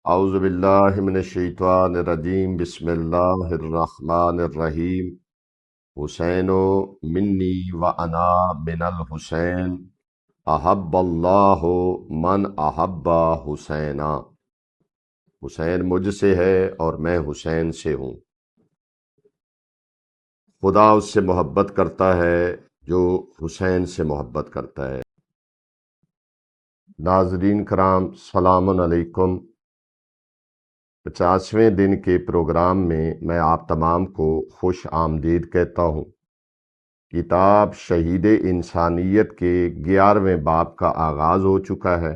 اعوذ باللہ من الشیطان الرجیم بسم اللہ الرحمن الرحیم حسین منی و انا من الحسین احب اللہ من احب حسینا۔ حسین مجھ سے ہے اور میں حسین سے ہوں۔ خدا اس سے محبت کرتا ہے جو حسین سے محبت کرتا ہے۔ ناظرین کرام، سلام علیکم۔ 50ویں دن کے پروگرام میں آپ تمام کو خوش آمدید کہتا ہوں۔ کتاب شہید انسانیت کے 11ویں باب کا آغاز ہو چکا ہے،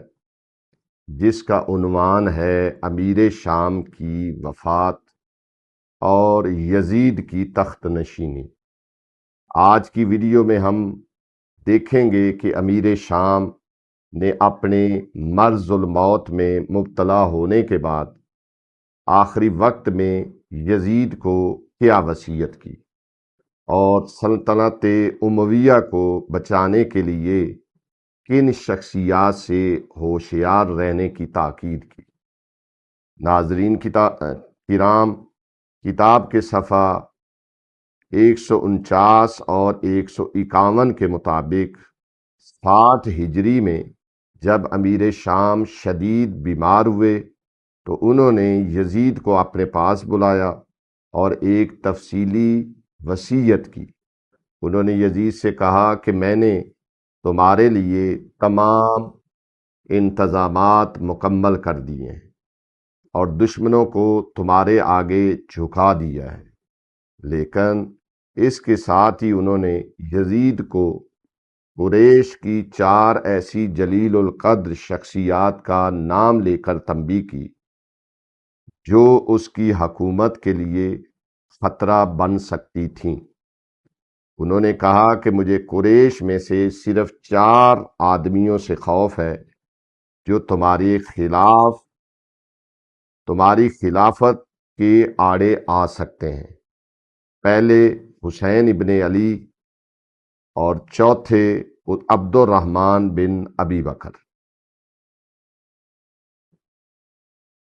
جس کا عنوان ہے امیر شام کی وفات اور یزید کی تخت نشینی۔ آج کی ویڈیو میں ہم دیکھیں گے کہ امیر شام نے اپنے مرض الموت میں مبتلا ہونے کے بعد آخری وقت میں یزید کو کیا وصیت کی اور سلطنت امویہ کو بچانے کے لیے کن شخصیات سے ہوشیار رہنے کی تاکید کی۔ ناظرین کرام، کتاب کے صفحہ 149 اور 151 کے مطابق 60 ہجری میں جب امیر شام شدید بیمار ہوئے تو انہوں نے یزید کو اپنے پاس بلایا اور ایک تفصیلی وصیت کی۔ انہوں نے یزید سے کہا کہ میں نے تمہارے لیے تمام انتظامات مکمل کر دیے ہیں اور دشمنوں کو تمہارے آگے جھکا دیا ہے، لیکن اس کے ساتھ ہی انہوں نے یزید کو قریش کی 4 ایسی جلیل القدر شخصیات کا نام لے کر تنبیہ کی جو اس کی حکومت کے لیے خطرہ بن سکتی تھیں۔ انہوں نے کہا کہ مجھے قریش میں سے صرف 4 آدمیوں سے خوف ہے جو تمہاری خلافت کے آڑے آ سکتے ہیں۔ پہلے حسین ابن علی اور چوتھے عبد الرحمن بن ابی بکر۔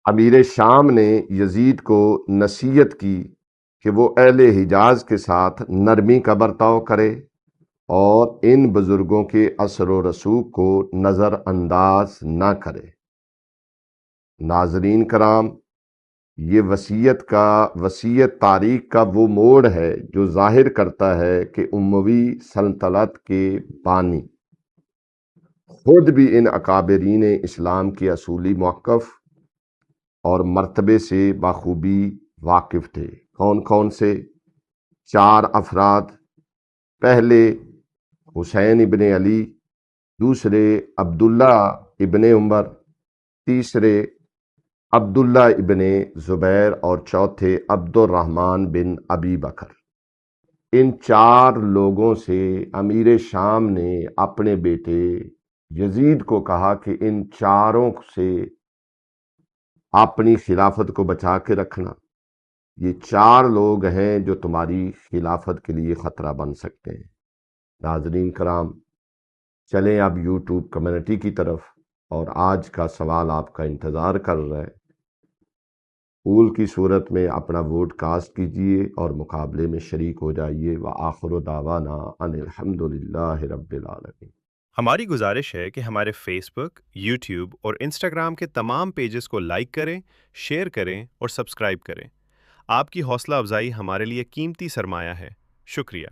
امیر شام نے یزید کو نصیحت کی کہ وہ اہل حجاز کے ساتھ نرمی کا برتاؤ کرے اور ان بزرگوں کے اثر و رسوخ کو نظر انداز نہ کرے۔ ناظرین کرام، یہ وصیت تاریخ کا وہ موڑ ہے جو ظاہر کرتا ہے کہ اموی سلطنت کے بانی خود بھی ان اکابرین اسلام کے اصولی موقف اور مرتبے سے بخوبی واقف تھے۔ کون سے 4 افراد؟ پہلے حسین ابن علی، دوسرے عبداللہ ابن عمر، تیسرے عبداللہ ابن زبیر اور چوتھے عبد الرحمن بن ابی بکر۔ ان 4 لوگوں سے امیر شام نے اپنے بیٹے یزید کو کہا کہ ان 4 سے اپنی خلافت کو بچا کے رکھنا۔ یہ 4 لوگ ہیں جو تمہاری خلافت کے لیے خطرہ بن سکتے ہیں۔ ناظرین کرام، چلیں اب یوٹیوب کمیونٹی کی طرف، اور آج کا سوال آپ کا انتظار کر رہا ہے۔ پول کی صورت میں اپنا ووٹ کاسٹ کیجئے اور مقابلے میں شریک ہو جائیے۔ وآخر دعوانا ان الحمدللہ رب العالمین۔ ہماری گزارش ہے کہ ہمارے فیس بک، یوٹیوب اور انسٹاگرام کے تمام پیجز کو لائک کریں، شیئر کریں اور سبسکرائب کریں۔ آپ کی حوصلہ افزائی ہمارے لیے قیمتی سرمایہ ہے۔ شکریہ۔